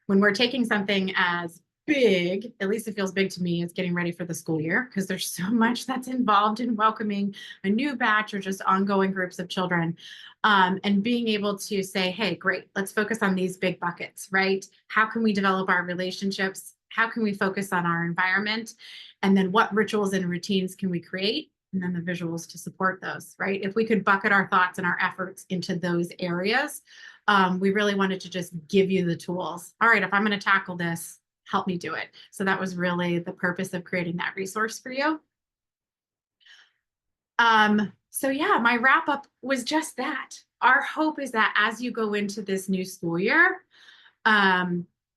when we're taking something as big, at least it feels big to me, as getting ready for the school year, because there's so much that's involved in welcoming a new batch or just ongoing groups of children, and being able to say, hey, great, let's focus on these big buckets, right? How can we develop our relationships? How can we focus on our environment? And then what rituals and routines can we create? And then the visuals to support those, right? If we could bucket our thoughts and our efforts into those areas, we really wanted to just give you the tools. All right, if I'm going to tackle this, help me do it. So that was really the purpose of creating that resource for you. So yeah, my wrap up was just that. Our hope is that as you go into this new school year,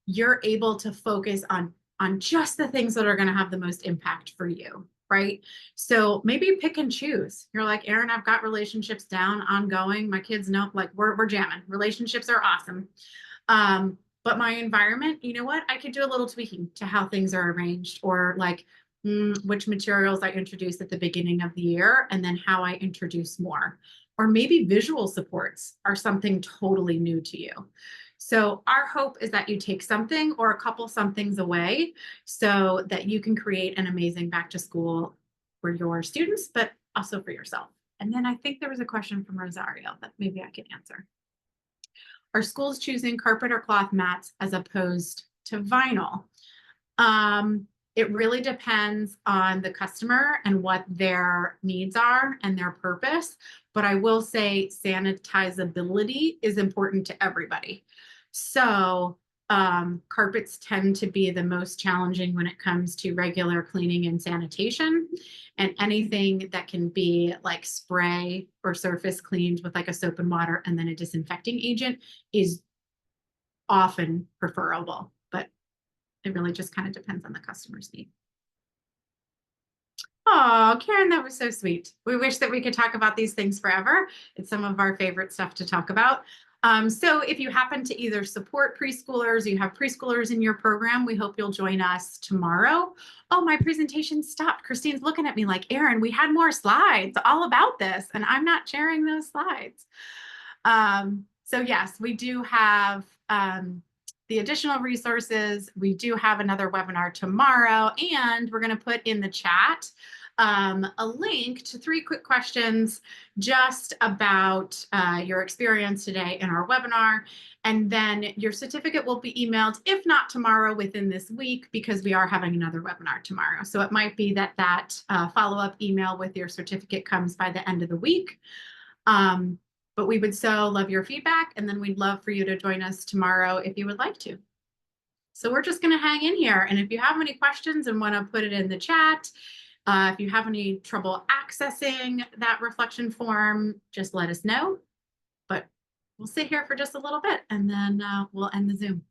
you're able to focus on just the things that are going to have the most impact for you, right? So maybe pick and choose. You're like, Erin, I've got relationships down, ongoing. My kids know, like we're jamming. Relationships are awesome. But my environment, you know what? I could do a little tweaking to how things are arranged, or like which materials I introduce at the beginning of the year, and then how I introduce more. Or maybe visual supports are something totally new to you. So our hope is that you take something or a couple somethings away so that you can create an amazing back to school for your students, but also for yourself. And then I think there was a question from Rosario that maybe I can answer. Are schools choosing carpet or cloth mats as opposed to vinyl? It really depends on the customer and what their needs are and their purpose. But I will say sanitizability is important to everybody. So carpets tend to be the most challenging when it comes to regular cleaning and sanitation. And anything that can be like spray or surface cleaned with like a soap and water and then a disinfecting agent is often preferable. But it really just kind of depends on the customer's need. Oh, Karen, that was so sweet. We wish that we could talk about these things forever. It's some of our favorite stuff to talk about. So if you happen to either support preschoolers, you have preschoolers in your program, we hope you'll join us tomorrow. Oh, my presentation stopped. Christine's looking at me like, Erin, we had more slides all about this, and I'm not sharing those slides. So yes, we do have the additional resources. We do have another webinar tomorrow, and we're going to put in the chat a link to 3 quick questions just about your experience today in our webinar. And then your certificate will be emailed, if not tomorrow, within this week, because we are having another webinar tomorrow. So it might be that that follow-up email with your certificate comes by the end of the week. But we would so love your feedback, and then we'd love for you to join us tomorrow if you would like to. So we're just going to hang in here. And if you have any questions and want to put it in the chat, if you have any trouble accessing that reflection form, just let us know. But we'll sit here for just a little bit, and then we'll end the Zoom.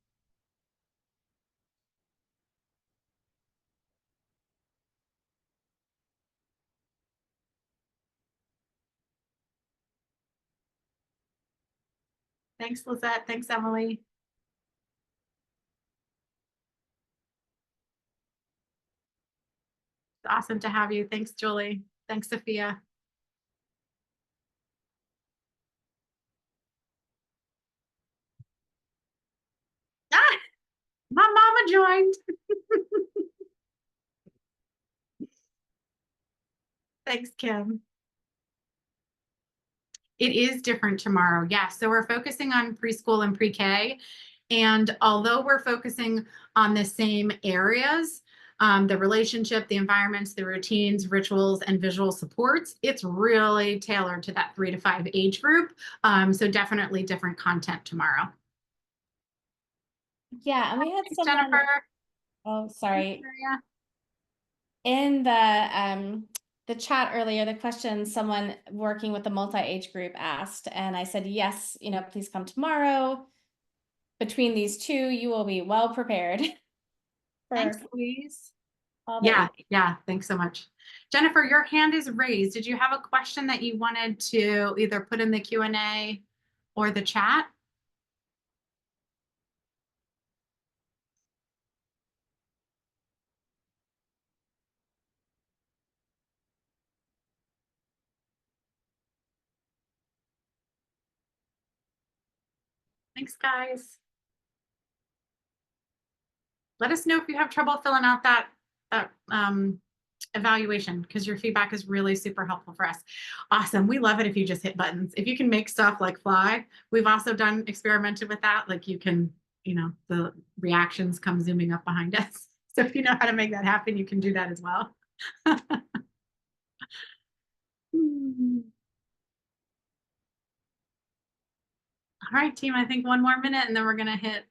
Thanks, Lizette. Thanks, Emily. It's awesome to have you. Thanks, Julie. Thanks, Sophia. Ah, my mama joined. Thanks, Kim. It is different tomorrow. Yes. So we're focusing on preschool and pre-K. And although we're focusing on the same areas, the relationship, the environments, the routines, rituals, and visual supports, it's really tailored to that 3 to 5 age group. So definitely different content tomorrow. Yeah, and we had Thanks, someone. Jennifer. Oh, sorry. Maria. In the chat earlier, the question someone working with the multi-age group asked, and I said, yes, please come tomorrow. Between these 2, you will be well prepared. Thanks, Louise. Yeah. Yeah. Thanks so much. Jennifer, your hand is raised. Did you have a question that you wanted to either put in the Q&A or the chat? Thanks, guys. Let us know if you have trouble filling out that evaluation, because your feedback is really super helpful for us. Awesome. We love it if you just hit buttons. If you can make stuff like fly, we've also experimented with that. Like you can, the reactions come zooming up behind us. So if you know how to make that happen, you can do that as well. All right, team, I think 1 more minute and then we're going to hit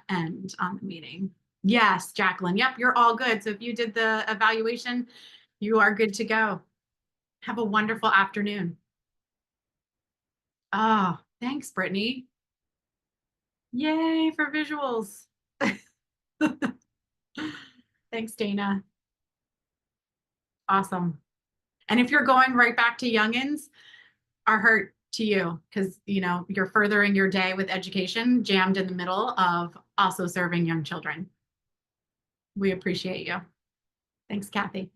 end on the meeting. Yes, Jacqueline. Yep, you're all good. So if you did the evaluation, you are good to go. Have a wonderful afternoon. Oh, thanks, Brittany. Yay for visuals. Thanks, Dana. Awesome. And if you're going right back to youngins, our heart to you, because you're furthering your day with education jammed in the middle of also serving young children. We appreciate you. Thanks, Kathy.